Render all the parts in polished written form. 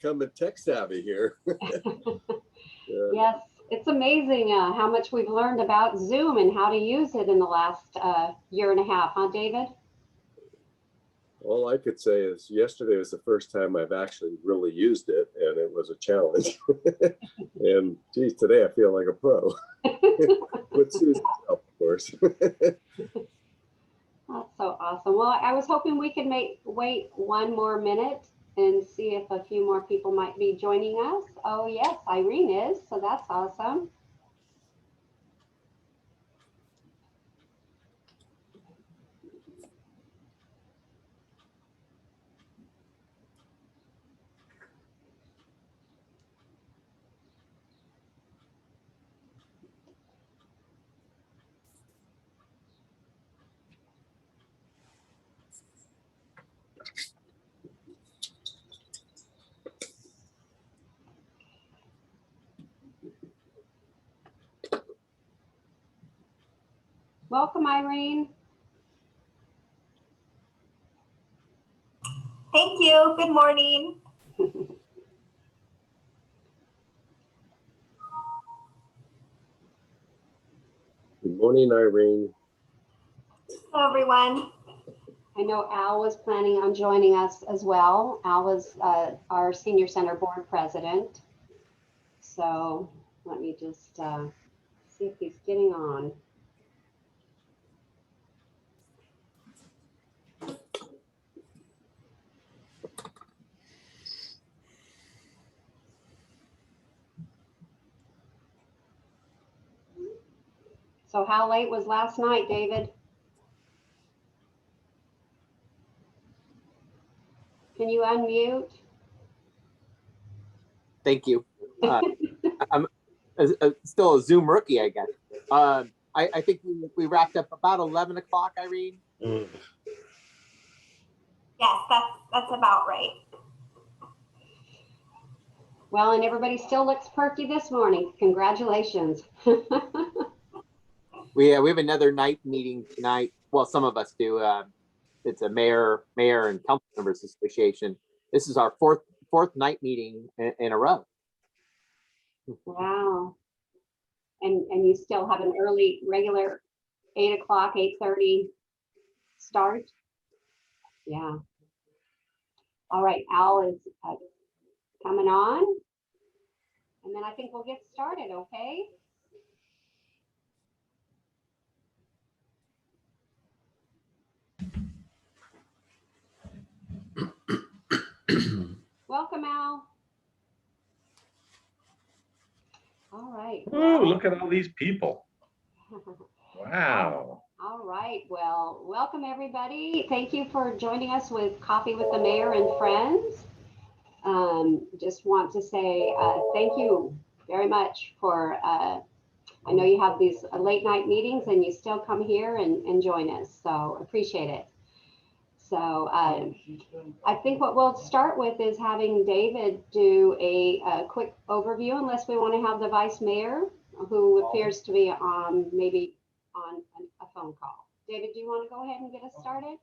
becoming tech savvy here. Yes, it's amazing how much we've learned about Zoom and how to use it in the last year and a half, huh, David? All I could say is yesterday was the first time I've actually really used it, and it was a challenge. And geez, today I feel like a pro. With Susan's help, of course. That's so awesome. Well, I was hoping we could wait one more minute and see if a few more people might be joining us. Oh yes, Irene is, so that's awesome. Welcome, Irene. Thank you. Good morning. Good morning, Irene. Hello, everyone. I know Al was planning on joining us as well. Al was our Senior Center Board President. So let me just see if he's getting on. So how late was last night, David? Can you unmute? Thank you. I'm still a Zoom rookie, I guess. I think we wrapped up about 11 o'clock, Irene. Yes, that's about right. Well, and everybody still looks perky this morning. Congratulations. We have another night meeting tonight. Well, some of us do. It's a mayor and council members association. This is our fourth night meeting in a row. Wow. And you still have an early regular 8 o'clock, 8:30 start? Yeah. All right, Al is coming on. And then I think we'll get started, okay? Welcome, Al. All right. Oh, look at all these people. Wow. All right. Well, welcome, everybody. Thank you for joining us with Coffee with the Mayor and Friends. Just want to say thank you very much for, I know you have these late night meetings and you still come here and join us. So appreciate it. So I think what we'll start with is having David do a quick overview, unless we want to have the Vice Mayor, who appears to be maybe on a phone call. David, do you want to go ahead and get us started?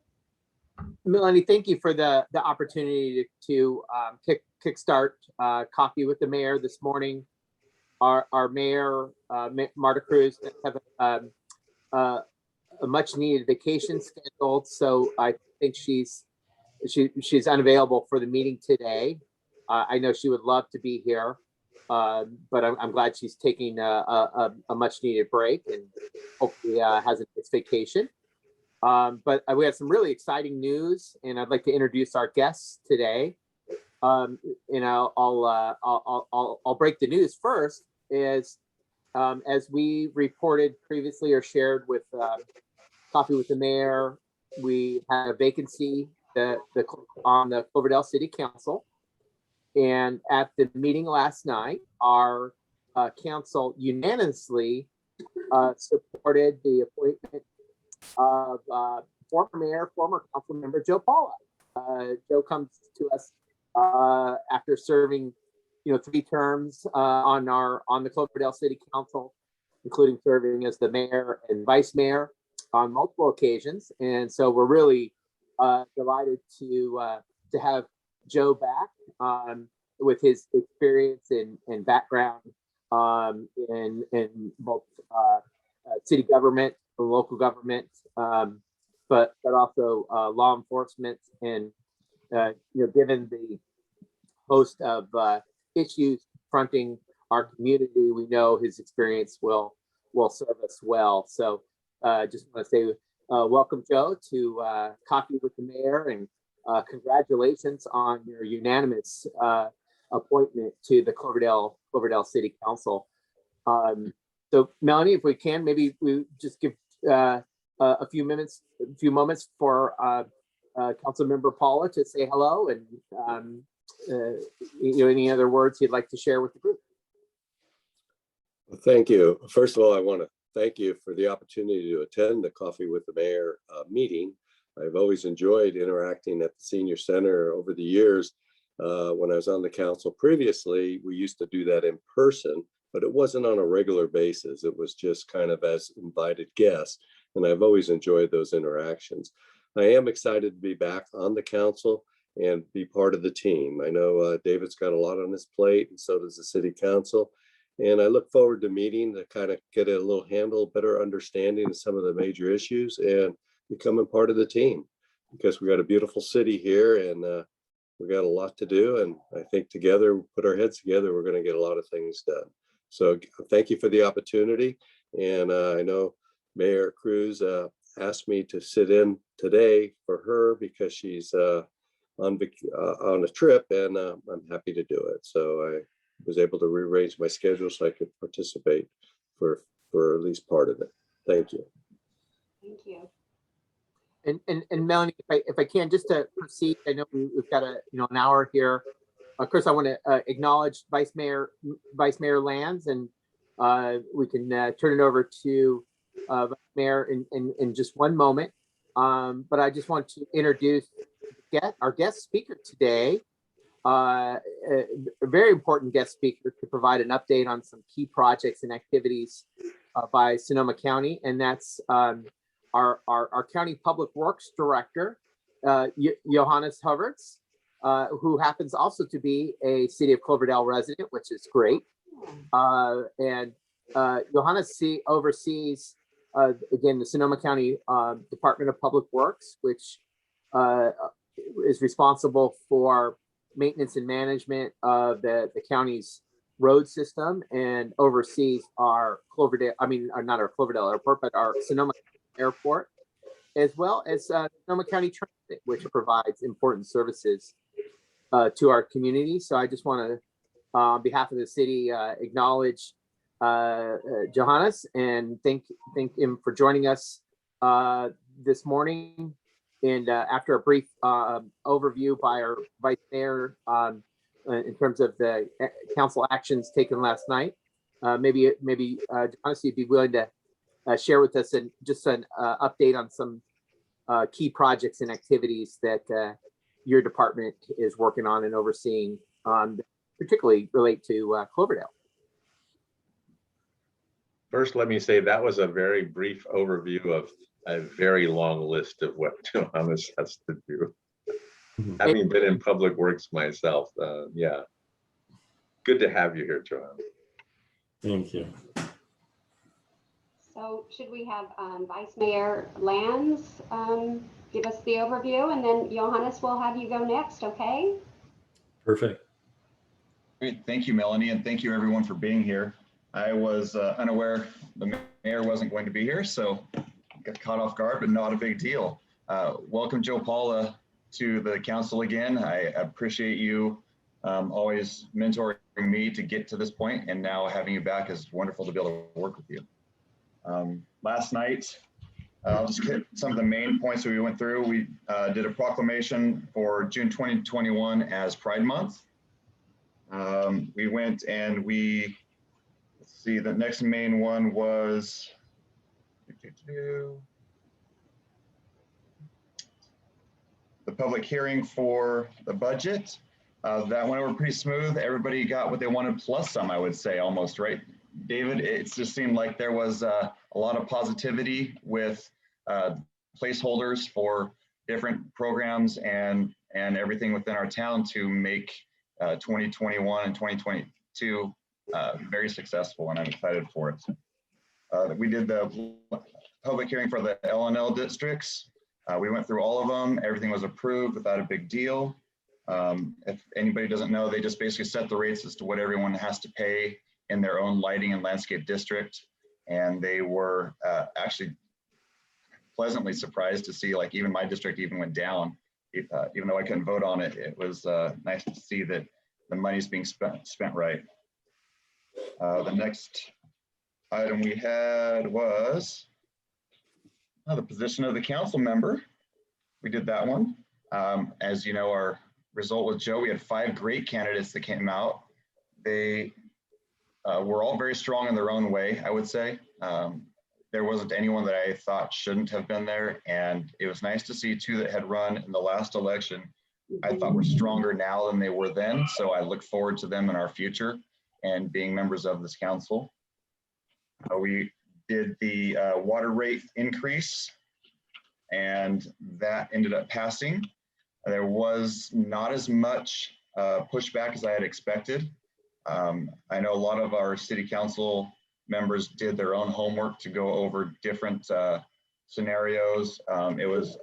Melanie, thank you for the opportunity to kickstart Coffee with the Mayor this morning. Our mayor, Marta Cruz, have a much needed vacation scheduled, so I think she's unavailable for the meeting today. I know she would love to be here, but I'm glad she's taking a much needed break and hopefully has a nice vacation. But we have some really exciting news, and I'd like to introduce our guests today. I'll break the news first. Is as we reported previously or shared with Coffee with the Mayor, we had a vacancy on the Cloverdale City Council, and at the meeting last night, our council unanimously supported the appointment of former mayor, former council member Joe Palla. Joe comes to us after serving, 3 terms on the Cloverdale City Council, including serving as the mayor and vice mayor on multiple occasions. And so we're really delighted to have Joe back. with his experience and background in both city government, local government, but also law enforcement, and given the host of issues confronting our community, we know his experience will serve us well. So just want to say welcome, Joe, to Coffee with the Mayor, and congratulations on your unanimous appointment to the Cloverdale City Council. So Melanie, if we can, maybe we just give a few moments for Councilmember Palla to say hello, and any other words you'd like to share with the group. Well, thank you. First of all, I want to thank you for the opportunity to attend the Coffee with the Mayor meeting. I've always enjoyed interacting at the Senior Center over the years. When I was on the council previously, we used to do that in person, but it wasn't on a regular basis. It was just kind of as invited guests, and I've always enjoyed those interactions. I am excited to be back on the council and be part of the team. I know David's got a lot on his plate, and so does the city council. And I look forward to meeting to kind of get a little handle, better understanding of some of the major issues and becoming part of the team, because we got a beautiful city here, and we got a lot to do. And I think together, put our heads together, we're going to get a lot of things done. So thank you for the opportunity. And I know Mayor Cruz asked me to sit in today for her because she's on a trip, and I'm happy to do it. So I was able to rearrange my schedule so I could participate for at least part of it. Thank you. Thank you. And Melanie, if I can, just to proceed, I know we've got an hour here. Of course, I want to acknowledge Vice Mayor Lands, and we can turn it over to Vice Mayor in just one moment. But I just want to introduce our guest speaker today, a very important guest speaker to provide an update on some key projects and activities by Sonoma County, and that's our County Public Works Director, Johannes Hoevertsz, who happens also to be a City of Cloverdale resident, which is great. And Johannes oversees, again, the Sonoma County Department of Public Works, which is responsible for maintenance and management of the county's road system, and oversees our Cloverdale, not our Cloverdale Airport, but our Sonoma Airport, as well as Sonoma County Transit, which provides important services to our community. So I just want to, on behalf of the city, acknowledge Johannes and thank him for joining us this morning. And after a brief overview by our Vice Mayor in terms of the council actions taken last night, maybe Johannes, you'd be willing to share with us just an update on some key projects and activities that your department is working on and overseeing, particularly relate to Cloverdale. First, let me say that was a very brief overview of a very long list of what Johannes has to do. Having been in public works myself, yeah. Good to have you here, Johannes. Thank you. So should we have Vice Mayor Lands give us the overview, and then Johannes will have you go next, okay? Perfect. Great, thank you, Melanie, and thank you everyone for being here. I was unaware the mayor wasn't going to be here, so got caught off guard, but not a big deal. Welcome, Joe Palla, to the council again. I appreciate you always mentoring me to get to this point, and now having you back is wonderful to be able to work with you. Last night, I'll just hit some of the main points that we went through. We did a proclamation for June 2021 as Pride Month. We went and let's see, the next main one was the public hearing for the budget. That went over pretty smooth. Everybody got what they wanted, plus some, I would say, almost, right? David, it just seemed like there was a lot of positivity with placeholders for different programs and everything within our town to make 2021 and 2022 very successful, and I'm excited for it. We did the public hearing for the L&L districts. We went through all of them. Everything was approved without a big deal. If anybody doesn't know, they just basically set the rates as to what everyone has to pay in their own lighting and landscape district. And they were actually pleasantly surprised to see, like, even my district even went down, even though I couldn't vote on it. It was nice to see that the money's being spent right. The next item we had was the position of the council member. We did that one. As you know, our result with Joe, we had 5 great candidates that came out. They were all very strong in their own way, I would say. There wasn't anyone that I thought shouldn't have been there. And it was nice to see 2 that had run in the last election. I thought were stronger now than they were then. So I look forward to them in our future and being members of this council. We did the water rate increase, and that ended up passing. There was not as much pushback as I had expected. I know a lot of our city council members did their own homework to go over different scenarios. It was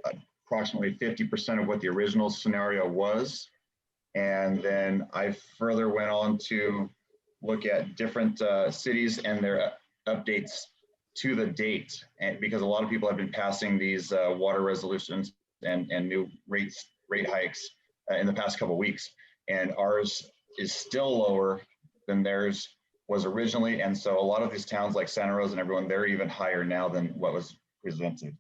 approximately 50% of what the original scenario was. And then I further went on to look at different cities and their updates to the date, and because a lot of people have been passing these water resolutions and new rate hikes in the past couple of weeks, and ours is still lower than theirs was originally. And so a lot of these towns like Santa Rosa and everyone, they're even higher now than what was presented.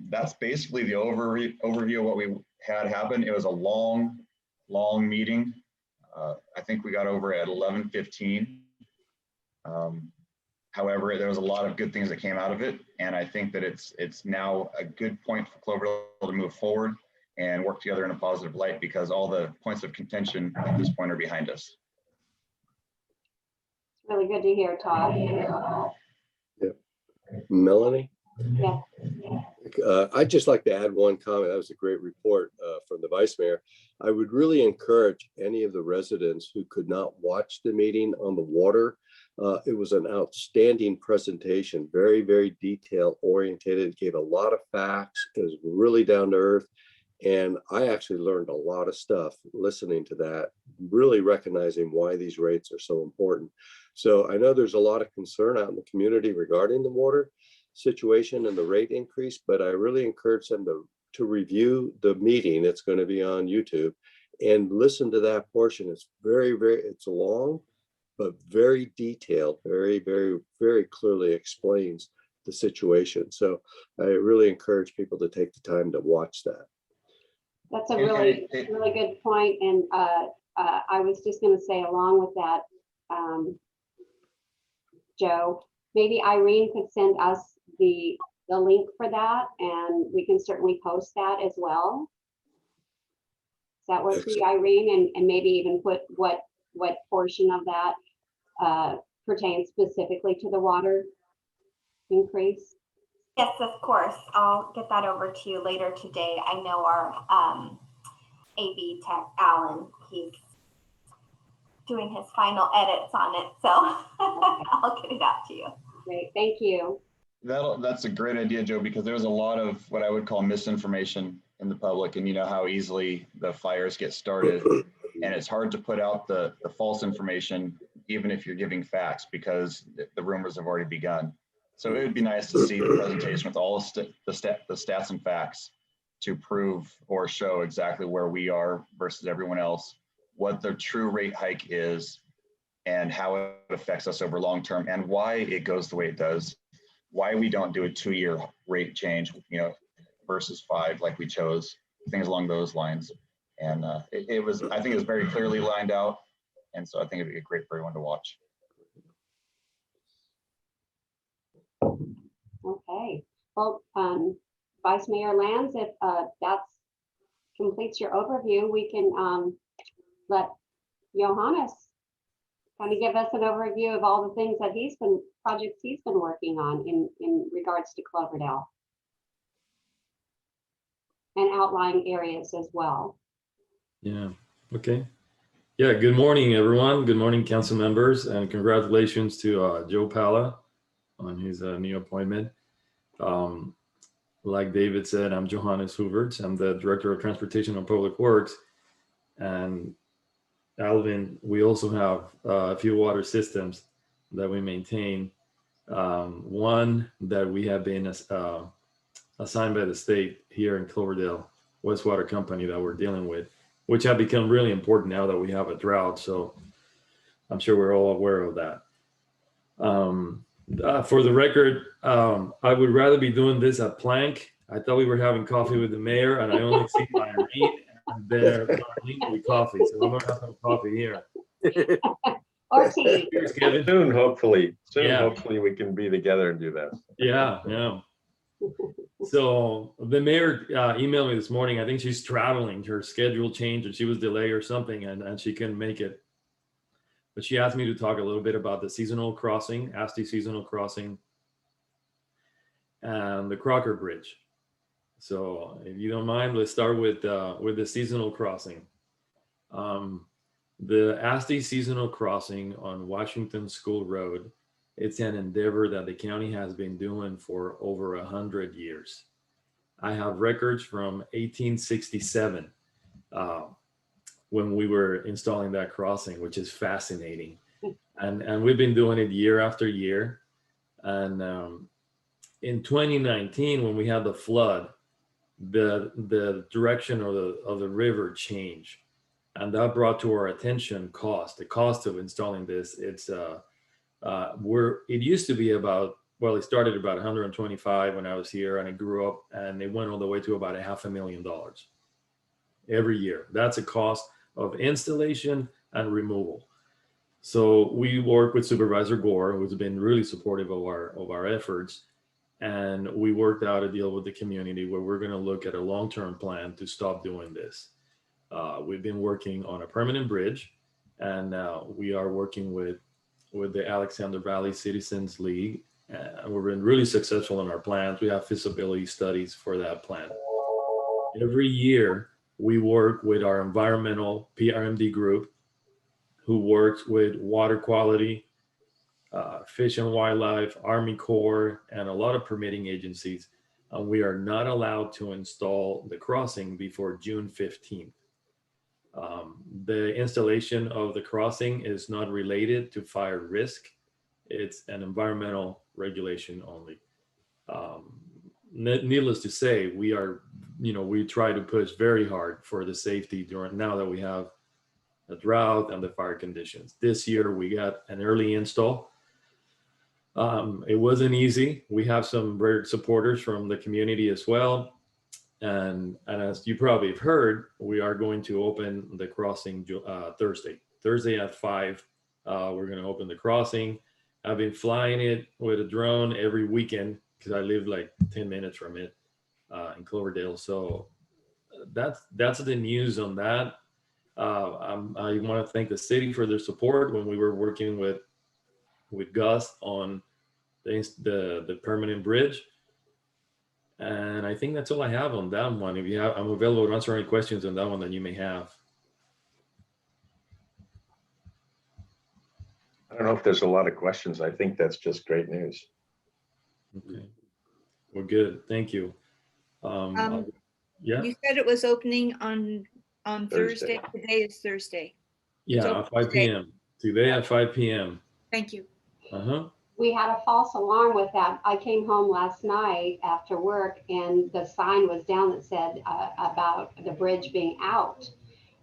That's basically the overview of what we had happen. It was a long meeting. I think we got over at 11:15. However, there was a lot of good things that came out of it. And I think that it's now a good point for Cloverdale to move forward and work together in a positive light, because all the points of contention at this point are behind us. It's really good to hear, Todd. Yeah. Melanie? Yeah. I'd just like to add one comment. That was a great report from the vice mayor. I would really encourage any of the residents who could not watch the meeting on the water. It was an outstanding presentation, very, very detail oriented. It gave a lot of facts. It was really down to earth. And I actually learned a lot of stuff listening to that, really recognizing why these rates are so important. So I know there's a lot of concern out in the community regarding the water situation and the rate increase, but I really encourage them to review the meeting. It's going to be on YouTube, and listen to that portion. It's it's long, but very detailed, very, very, very clearly explains the situation. So I really encourage people to take the time to watch that. That's a really good point. And I was just going to say, along with that, Joe, maybe Irene could send us the link for that, and we can certainly post that as well. Does that work for you, Irene? And maybe even put what portion of that pertains specifically to the water increase? Yes, of course. I'll get that over to you later today. I know our AV tech, Alan, he's doing his final edits on it. So I'll get it out to you. Great, thank you. That's a great idea, Joe, because there's a lot of what I would call misinformation in the public, and you know how easily the fires get started, and it's hard to put out the false information, even if you're giving facts, because the rumors have already begun. So it would be nice to see the presentation with all the stats and facts to prove or show exactly where we are versus everyone else, what the true rate hike is, and how it affects us over long term, and why it goes the way it does, why we don't do a 2-year rate change, versus 5 like we chose, things along those lines. And I think it was very clearly lined out, and so I think it'd be great for everyone to watch. Okay, well, Vice Mayor Lands, if that completes your overview, we can let Johannes kind of give us an overview of all the things that projects he's been working on in regards to Cloverdale, and outlying areas as well. Yeah, Okay. Yeah, good morning, everyone. Good morning, council members, and congratulations to Joe Palla on his new appointment. Um, like David said, I'm Johannes Hoevertsz. I'm the Director of Transportation and Public Works. And Alvin, we also have a few water systems that we maintain. One that we have been assigned by the state here in Cloverdale, Wastewater Company, that we're dealing with, which have become really important now that we have a drought. So I'm sure we're all aware of that. For the record, I would rather be doing this at Plank. I thought we were having coffee with the mayor, and I only see Irene and there Marlene with coffee. So we're going to have some coffee here. Or tea. Cheers, Kevin. Soon, hopefully. Soon, Yeah. hopefully we can be together and do that. Yeah, yeah. So the mayor emailed me this morning. I think she's traveling. Her schedule changed and she was delayed or something, and she couldn't make it. But she asked me to talk a little bit about the seasonal crossing, Asti seasonal crossing, and the Crocker Bridge. So if you don't mind, let's start with the seasonal crossing. The Asti seasonal crossing on Washington School Road, it's an endeavor that the county has been doing for over 100 years. I have records from 1867 when we were installing that crossing, which is fascinating. And we've been doing it year after year. And in 2019, when we had the flood, the direction of the river changed. And that brought to our attention the cost of installing this. It's it used to be about, well, it started about 125 when I was here, and it grew up and it went all the way to about $500,000 every year. That's a cost of installation and removal. So we work with Supervisor Gore, who's been really supportive of our efforts, and we worked out a deal with the community where we're going to look at a long-term plan to stop doing this. We've been working on a permanent bridge, and we are working with the Alexander Valley Citizens League. And we've been really successful in our plans. We have feasibility studies for that plan. Every year, we work with our environmental PRMD group, who works with water quality, Fish and Wildlife, Army Corps, and a lot of permitting agencies. And we are not allowed to install the crossing before June 15th. The installation of the crossing is not related to fire risk. It's an environmental regulation only. Needless to say, we try to push very hard for the safety now that we have a drought and the fire conditions. This year we got an early install. It wasn't easy. We have some great supporters from the community as well. And as you probably have heard, we are going to open the crossing Thursday at 5. We're going to open the crossing. I've been flying it with a drone every weekend because I live like 10 minutes from it in Cloverdale. So that's the news on that. I want to thank the city for their support when we were working with Gus on the permanent bridge. And I think that's all I have on that one. I'm available to answer any questions on that one that you may have. I don't know if there's a lot of questions. I think that's just great news. Okay, we're good. Thank you. Yeah. You said it was opening on Thursday. Thursday. Today is Thursday. Yeah, at 5 p.m. Today at 5 p.m. Thank you. We had a false alarm with that. I came home last night after work and the sign was down that said about the bridge being out.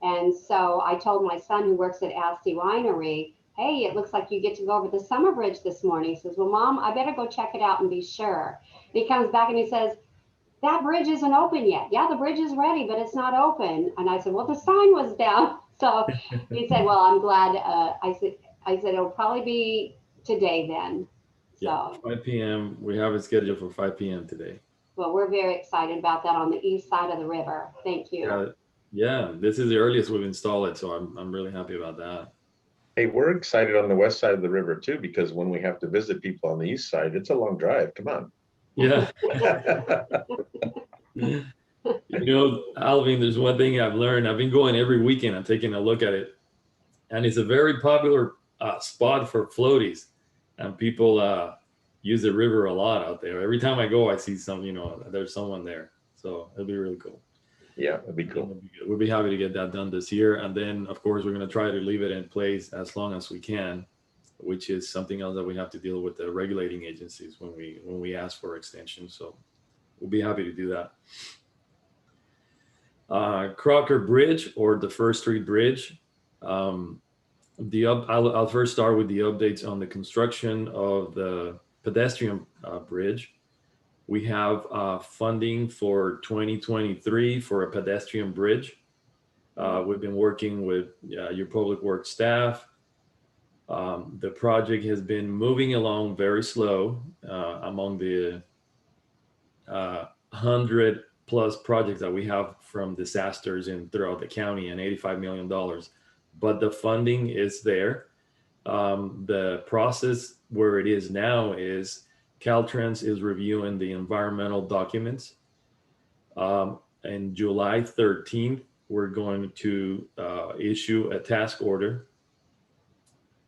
And so I told my son, who works at Asti Winery, hey, it looks like you get to go over the summer bridge this morning. He says, well, Mom, I better go check it out and be sure. And he comes back and he says, that bridge isn't open yet. Yeah, the bridge is ready, but it's not open. And I said, well, the sign was down. So he said, well, I'm glad. I said, it'll probably be today then. Yeah, So 5 p.m. We have it scheduled for 5 p.m. today. well, we're very excited about that on the east side of the river. Thank you. Yeah, this is the earliest we've installed it, so I'm really happy about that. Hey, we're excited on the west side of the river too, because when we have to visit people on the east side, it's a long drive. Come on. Yeah. Alvin, there's one thing I've learned. I've been going every weekend. I'm taking a look at it, and it's a very popular spot for floaties, and people use the river a lot out there. Every time I go, I see there's someone there. So it'll be really cool. Yeah, that'd be cool. We'll be happy to get that done this year. And then, of course, we're going to try to leave it in place as long as we can, which is something else that we have to deal with the regulating agencies when we ask for extension. So we'll be happy to do that. Crocker Bridge, or the First Street Bridge. I'll first start with the updates on the construction of the pedestrian bridge. We have funding for 2023 for a pedestrian bridge. We've been working with your public works staff. The project has been moving along very slow among the 100+ projects that we have from disasters throughout the county, and $85 million. But the funding is there. The process where it is now is Caltrans is reviewing the environmental documents. And July 13th, we're going to issue a task order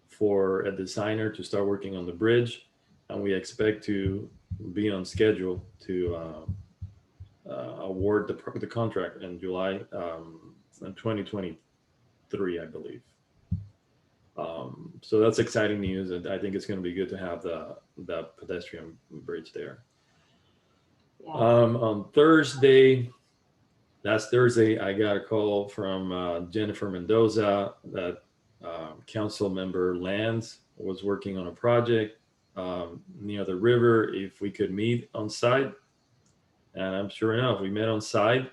for a designer to start working on the bridge. And we expect to be on schedule to award the contract in July in 2023, I believe. So that's exciting news, and I think it's going to be good to have the pedestrian bridge there. Yeah. On Thursday, last Thursday, I got a call from Jennifer Mendoza that council member Lands was working on a project near the river, if we could meet on site. And I'm sure enough, we met on site,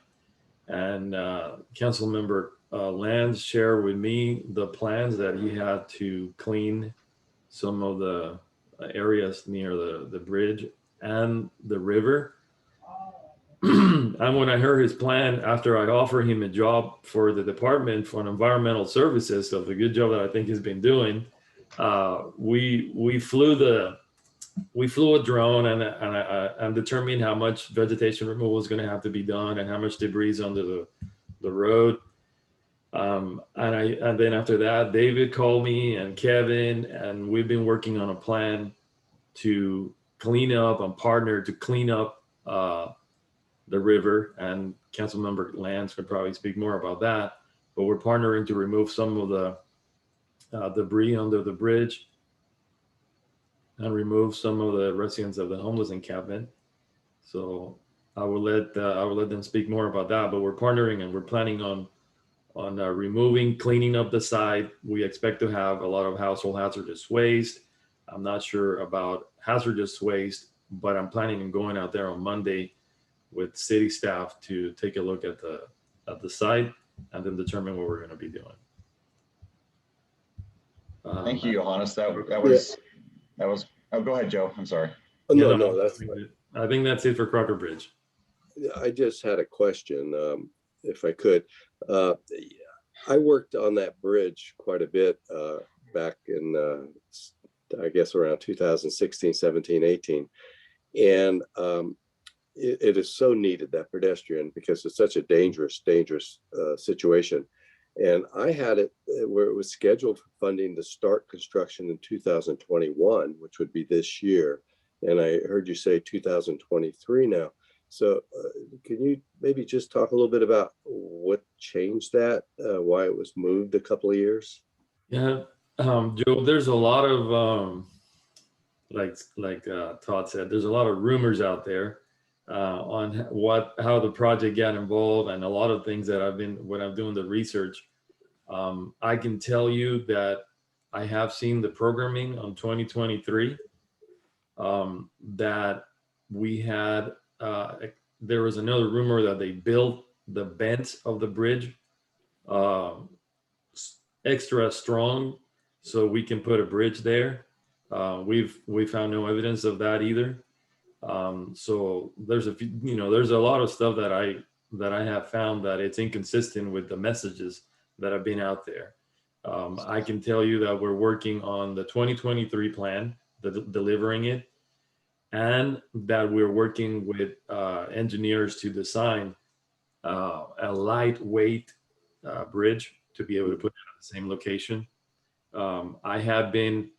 and council member Lands shared with me the plans that he had to clean some of the areas near the bridge and the river. And when I heard his plan, after I offered him a job for the Department for Environmental Services, of the good job that I think he's been doing, we flew a drone and determined how much vegetation removal is going to have to be done and how much debris is under the road. And then after that, David called me and Kevin, and we've been working on a plan to clean up and partner to clean up the river. And Councilmember Lands could probably speak more about that, but we're partnering to remove some of the debris under the bridge and remove some of the residents of the homeless encampment. So I will let them speak more about that, but we're partnering and we're planning on removing, cleaning up the site. We expect to have a lot of household hazardous waste. I'm not sure about hazardous waste, but I'm planning on going out there on Monday with city staff to take a look at the site and then determine what we're going to be doing. Thank you, Johannes. That was. Oh, go ahead, Joe. I'm sorry. No, that's fine. I think that's it for Crocker Bridge. I just had a question, if I could. I worked on that bridge quite a bit back in, I guess, around 2016, 17, 18. And it is so needed, that pedestrian, because it's such a dangerous situation. And I had it where it was scheduled for funding to start construction in 2021, which would be this year. And I heard you say 2023 now. So can you maybe just talk a little bit about what changed that, why it was moved a couple of years? Yeah, Joe, there's a lot of, like Todd said, there's a lot of rumors out there on how the project got involved, and a lot of things that when I'm doing the research. I can tell you that I have seen the programming on 2023, that we had, there was another rumor that they built the bent of the bridge extra strong so we can put a bridge there. We found no evidence of that either. So there's there's a lot of stuff that I have found that it's inconsistent with the messages that have been out there. I can tell you that we're working on the 2023 plan, delivering it, and that we're working with engineers to design a lightweight bridge to be able to put it at the same location. I have been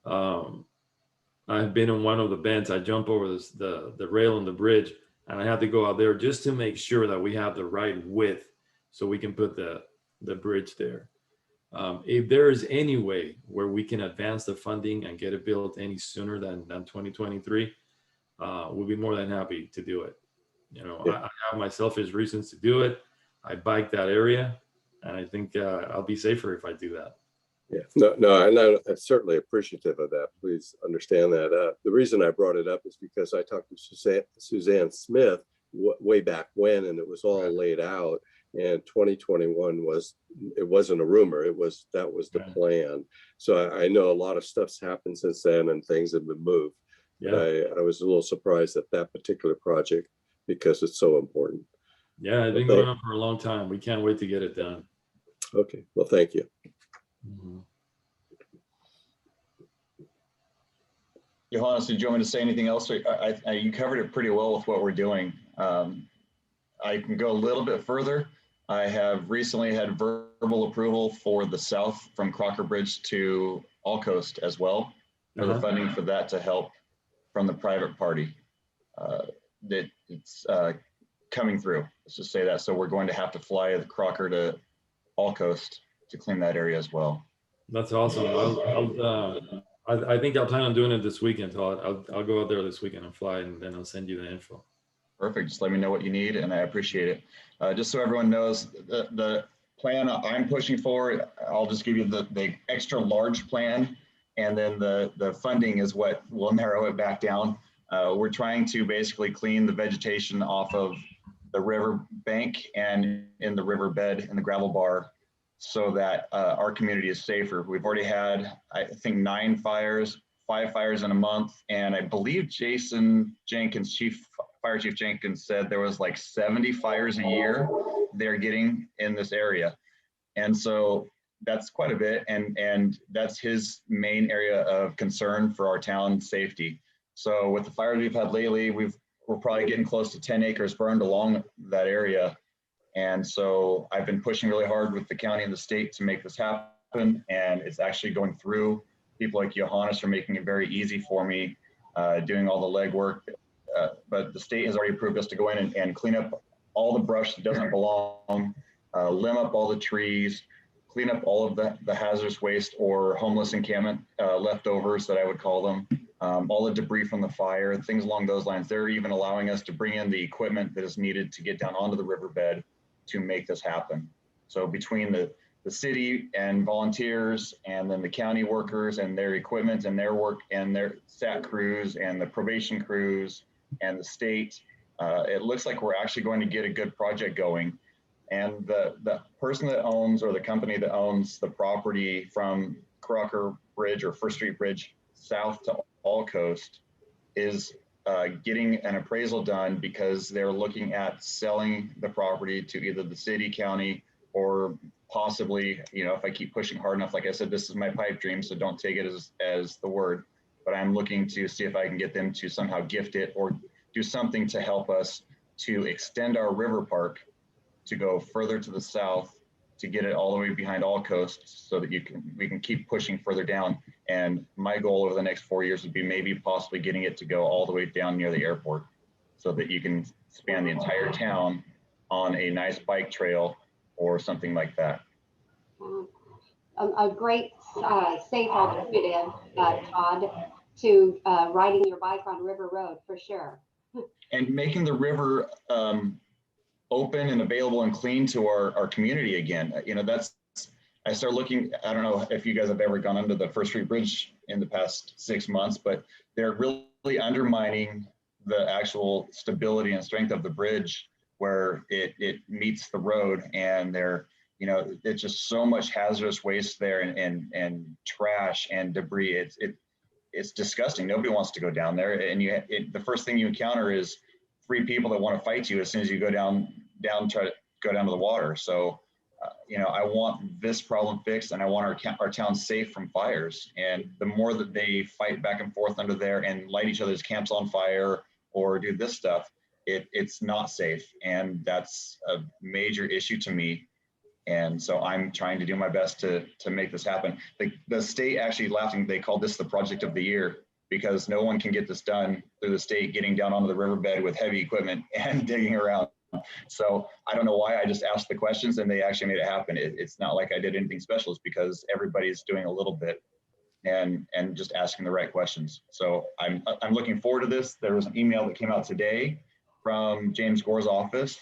I've been on one of the bends. I jump over the rail on the bridge, and I have to go out there just to make sure that we have the right width so we can put the bridge there. If there is any way where we can advance the funding and get it built any sooner than 2023, we'll be more than happy to do it. You know, Yeah. I have my selfish reasons to do it. I bike that area, and I think I'll be safer if I do that. Yeah, I'm certainly appreciative of that. Please understand that. The reason I brought it up is because I talked to Suzanne Smith way back when, and it was all laid out. And 2021 wasn't a rumor. That was the plan. So I know a lot of stuff's happened since then, and things have been moved. Yeah, But I was a little surprised at that particular project because it's so important. yeah, it's been going on for a long time. We can't wait to get it done. Okay, well, thank you. Mhm. Johannes, did you want me to say anything else? You covered it pretty well with what we're doing. I can go a little bit further. I have recently had verbal approval for the south from Crocker Bridge to All Coast as well, for the funding for that to help from the private party. It's coming through. Let's just say that. So we're going to have to fly the Crocker to All Coast to clean that area as well. That's awesome. I think I'll plan on doing it this weekend. So I'll go out there this weekend and fly, and then I'll send you the info. Perfect. Just let me know what you need, and I appreciate it. Just so everyone knows, the plan I'm pushing for, I'll just give you the extra large plan, and then the funding is what will narrow it back down. We're trying to basically clean the vegetation off of the river bank and in the riverbed in the gravel bar, so that our community is safer. We've already had, I think, 9 fires, 5 fires in a month, and I believe Jason Jenkins, Fire Chief Jenkins, said there was like 70 fires a year they're getting in this area. And so that's quite a bit, and that's his main area of concern for our town safety. So with the fires we've had lately, we're probably getting close to 10 acres burned along that area. And so I've been pushing really hard with the county and the state to make this happen, and it's actually going through. People like Johannes are making it very easy for me, doing all the legwork. But the state has already approved us to go in and clean up all the brush that doesn't belong, limb up all the trees, clean up all of the hazardous waste or homeless encampment leftovers that I would call them, all the debris from the fire, things along those lines. They're even allowing us to bring in the equipment that is needed to get down onto the riverbed to make this happen. So between the city and volunteers, and then the county workers and their equipment and their work and their SAT crews and the probation crews and the state, it looks like we're actually going to get a good project going. And the person that owns, or the company that owns the property from Crocker Bridge or First Street Bridge south to All Coast is getting an appraisal done, because they're looking at selling the property to either the city, county, or possibly, you know, if I keep pushing hard enough, like I said, this is my pipe dream, so don't take it as the word, but I'm looking to see if I can get them to somehow gift it or do something to help us to extend our river park to go further to the south, to get it all the way behind All Coast, so that we can keep pushing further down. And my goal over the next 4 years would be maybe possibly getting it to go all the way down near the airport, so that you can span the entire town on a nice bike trail or something like that. A great safe alternative, Todd, to riding your bike on River Road, for sure. And making the river open and available and clean to our community again. You know, I started looking, I don't know if you guys have ever gone under the First Street Bridge in the past 6 months, but they're really undermining the actual stability and strength of the bridge, where it meets the road, and it's just so much hazardous waste there, and trash and debris. It's disgusting. Nobody wants to go down there, and the first thing you encounter is 3 people that want to fight you as soon as you go down, try to go down to the water. So, I want this problem fixed, and I want our town safe from fires. And the more that they fight back and forth under there and light each other's camps on fire or do this stuff, it's not safe, and that's a major issue to me. And so I'm trying to do my best to make this happen. The state actually laughing, they called this the project of the year, because no one can get this done through the state getting down onto the riverbed with heavy equipment and digging around. So I don't know why. I just asked the questions and they actually made it happen. It's not like I did anything special. It's because everybody's doing a little bit and just asking the right questions. So I'm looking forward to this. There was an email that came out today from James Gore's office,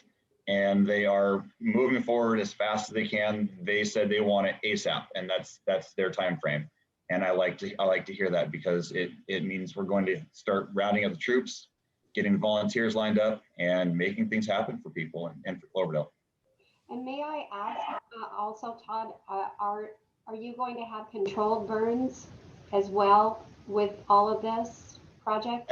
and they are moving forward as fast as they can. They said they want it ASAP, and that's their time frame. And I like to hear that, because it means we're going to start rounding up the troops, getting volunteers lined up, and making things happen for people and for Cloverdale. And may I ask also, Todd, are you going to have controlled burns as well with all of this project?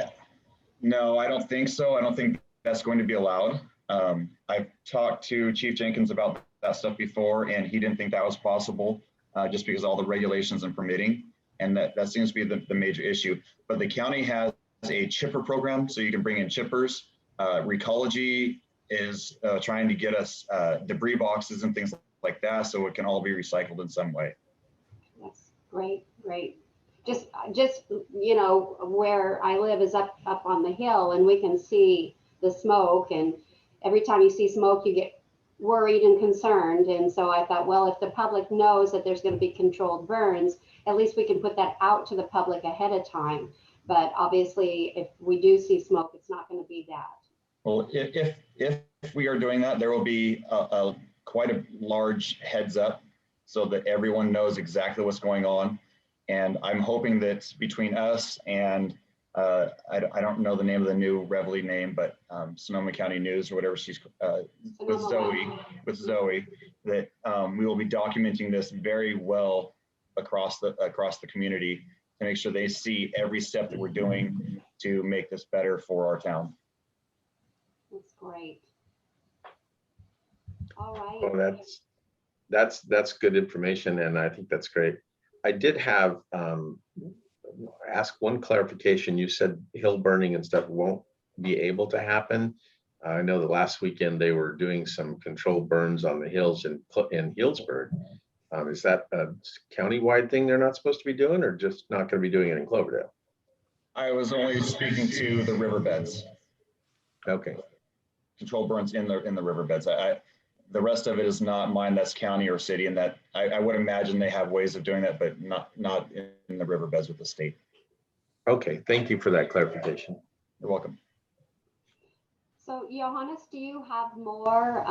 No, I don't think so. I don't think that's going to be allowed. I've talked to Chief Jenkins about that stuff before, and he didn't think that was possible, just because of all the regulations and permitting. And that seems to be the major issue. But the county has a chipper program, so you can bring in chippers. Recology is trying to get us debris boxes and things like that, so it can all be recycled in some way. Yes, great. Just where I live is up on the hill, and we can see the smoke, and every time you see smoke you get worried and concerned. And so I thought, well, if the public knows that there's going to be controlled burns, at least we can put that out to the public ahead of time. But obviously if we do see smoke, it's not going to be that. Well, if we are doing that, there will be quite a large heads up so that everyone knows exactly what's going on. And I'm hoping that between us and I don't know the name of the new Reveille name, but Sonoma County News or whatever she's with Zoe, that we will be documenting this very well across the community to make sure they see every step that we're doing to make this better for our town. That's great. All right. Well, that's good information, and I think that's great. I did have ask one clarification. You said hill burning and stuff won't be able to happen. I know the last weekend they were doing some controlled burns on the hills in Healdsburg. Is that a county-wide thing they're not supposed to be doing, or just not going to be doing it in Cloverdale? I was only speaking to the riverbeds. Okay. Controlled burns in the riverbeds. The rest of it is not mine. That's county or city, and that I would imagine they have ways of doing that, but not in the riverbeds with the state. Okay, thank you for that clarification. You're welcome. So Johannes, do you have more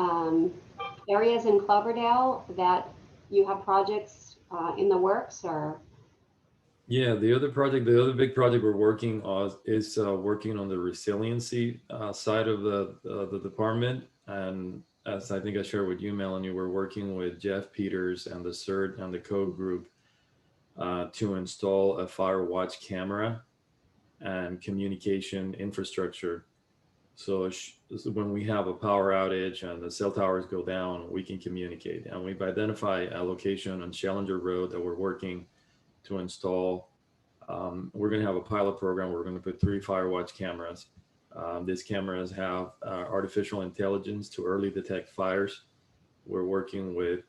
areas in Cloverdale that you have projects in the works, or? Yeah, the other big project we're working on is working on the resiliency side of the department. And as I think I shared with you, Melanie, we're working with Jeff Peters and the CERT and the code group to install a fire watch camera and communication infrastructure. So when we have a power outage and the cell towers go down, we can communicate. And we've identified a location on Challenger Road that we're working to install. We're going to have a pilot program. We're going to put 3 Firewatch cameras. These cameras have artificial intelligence to early detect fires. We're working with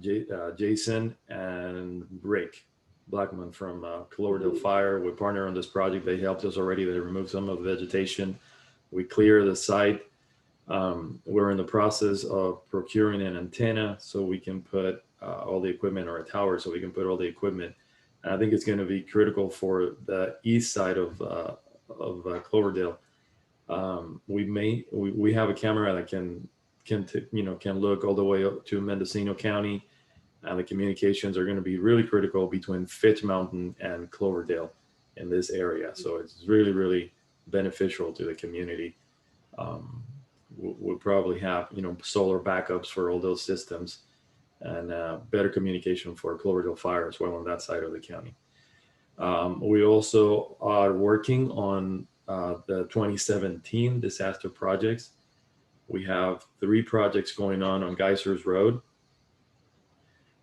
Jason and Rick Blackman from Cloverdale Fire. We partner on this project. They helped us already. They removed some of the vegetation. We clear the site. We're in the process of procuring an antenna so we can put all the equipment, or a tower so we can put all the equipment. And I think it's going to be critical for the east side of Cloverdale. We have a camera that can look all the way up to Mendocino County, and the communications are going to be really critical between Fitch Mountain and Cloverdale in this area. So it's really, really beneficial to the community. We'll probably have solar backups for all those systems, and better communication for Cloverdale Fire as well on that side of the county. We also are working on the 2017 disaster projects. We have 3 projects going on Geysers Road.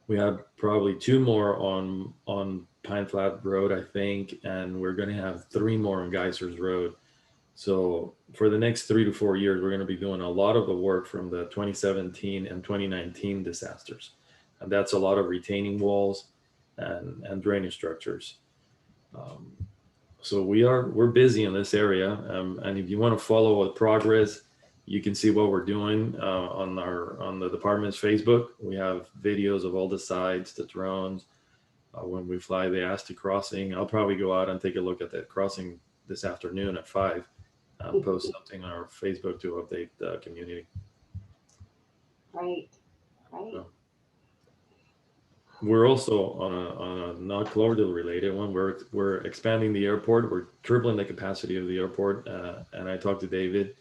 We have probably 2 more on Pine Flat Road, I think, and we're going to have 3 more on Geysers Road. So for the next 3 to 4 years, we're going to be doing a lot of the work from the 2017 and 2019 disasters. And that's a lot of retaining walls and drainage structures. So we're busy in this area. And if you want to follow the progress, you can see what we're doing on the department's Facebook. We have videos of all the sites, the drones. When we fly the ASTI crossing, I'll probably go out and take a look at that crossing this afternoon at 5. Post something on our Facebook to update the community. Right. So, we're also on a not Cloverdale related one. We're expanding the airport. We're tripling the capacity of the airport. And I talked to David.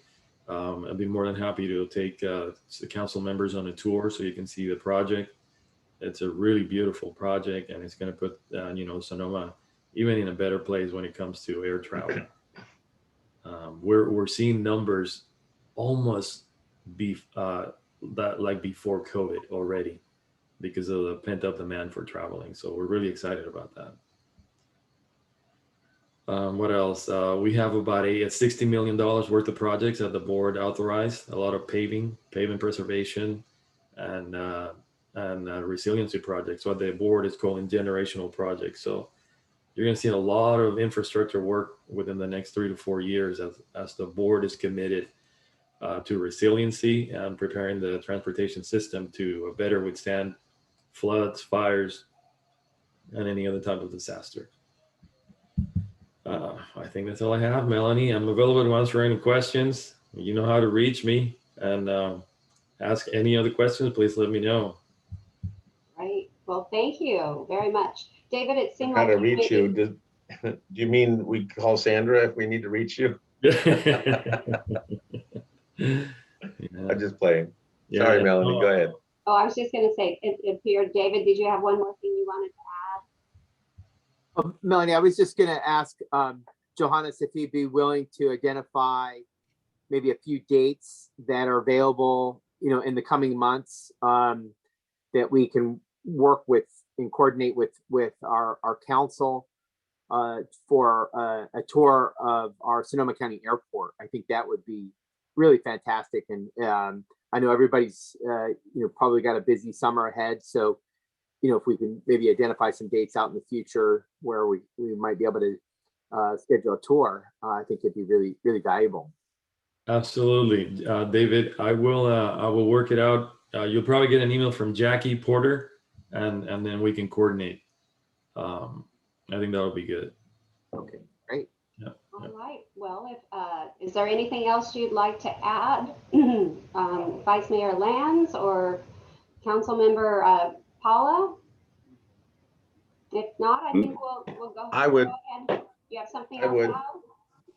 I'd be more than happy to take the council members on a tour so you can see the project. It's a really beautiful project, and it's going to put Sonoma even in a better place when it comes to air travel. We're seeing numbers almost like before COVID already because of the pent up demand for traveling. So we're really excited about that. What else? We have about $60 million worth of projects that the board authorized. A lot of pavement preservation, and resiliency projects. What the board is calling generational projects. So you're going to see a lot of infrastructure work within the next 3 to 4 years as the board is committed to resiliency and preparing the transportation system to better withstand floods, fires, and any other type of disaster. I think that's all I have, Melanie. I'm available to answer any questions. You know how to reach me, and ask any other questions, please let me know. Right. Well, thank you very much. David, it seemed How like to reach you? Do you mean we call Sandra if we need to reach you? I'm just playing. Yeah. Sorry, Melanie, go ahead. Oh, I was just going to say, it appeared, David, did you have one more thing you wanted to add? Melanie, I was just going to ask Johannes if he'd be willing to identify maybe a few dates that are available, in the coming months, that we can work with and coordinate with our council for a tour of our Sonoma County Airport. I think that would be really fantastic. And I know everybody's probably got a busy summer ahead. So, if we can maybe identify some dates out in the future where we might be able to schedule a tour, I think it'd be really, really valuable. Absolutely. David, I will work it out. You'll probably get an email from Jackie Porter, and then we can coordinate. I think that'll be good. Okay, great. Yeah. All right. Well, is there anything else you'd like to add, Vice Mayor Lands or Council Member Palla? If not, I think we'll go. I would. Go ahead. You have something I else? would. Al?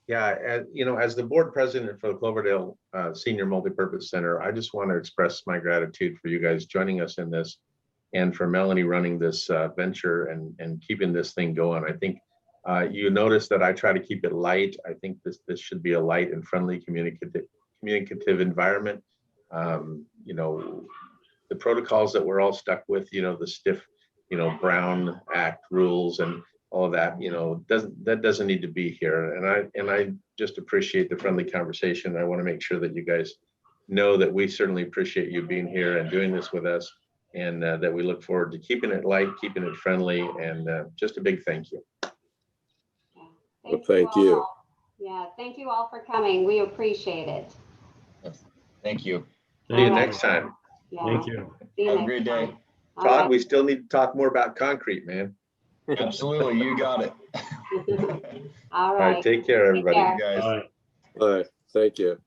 Yeah, as the board president for the Cloverdale Senior Multipurpose Center, I just want to express my gratitude for you guys joining us in this, and for Melanie running this venture and keeping this thing going. I think you notice that I try to keep it light. I think this should be a light and friendly communicative environment. The protocols that we're all stuck with, the stiff, Brown Act rules and all of that, doesn't need to be here. And I just appreciate the friendly conversation. I want to make sure that you guys know that we certainly appreciate you being here and doing this with us, and that we look forward to keeping it light, keeping it friendly, and just a big thank you. Yeah. Thank you. All. Yeah, thank you all for coming. We appreciate it. Thank you. See you All right. next time. Yeah. Thank you. See you Have a next great day. time. All Todd, right. we still need to talk more about concrete, man. Absolutely, you got it. All All right. right, take care, everybody. care. You guys. Bye. All right, thank you.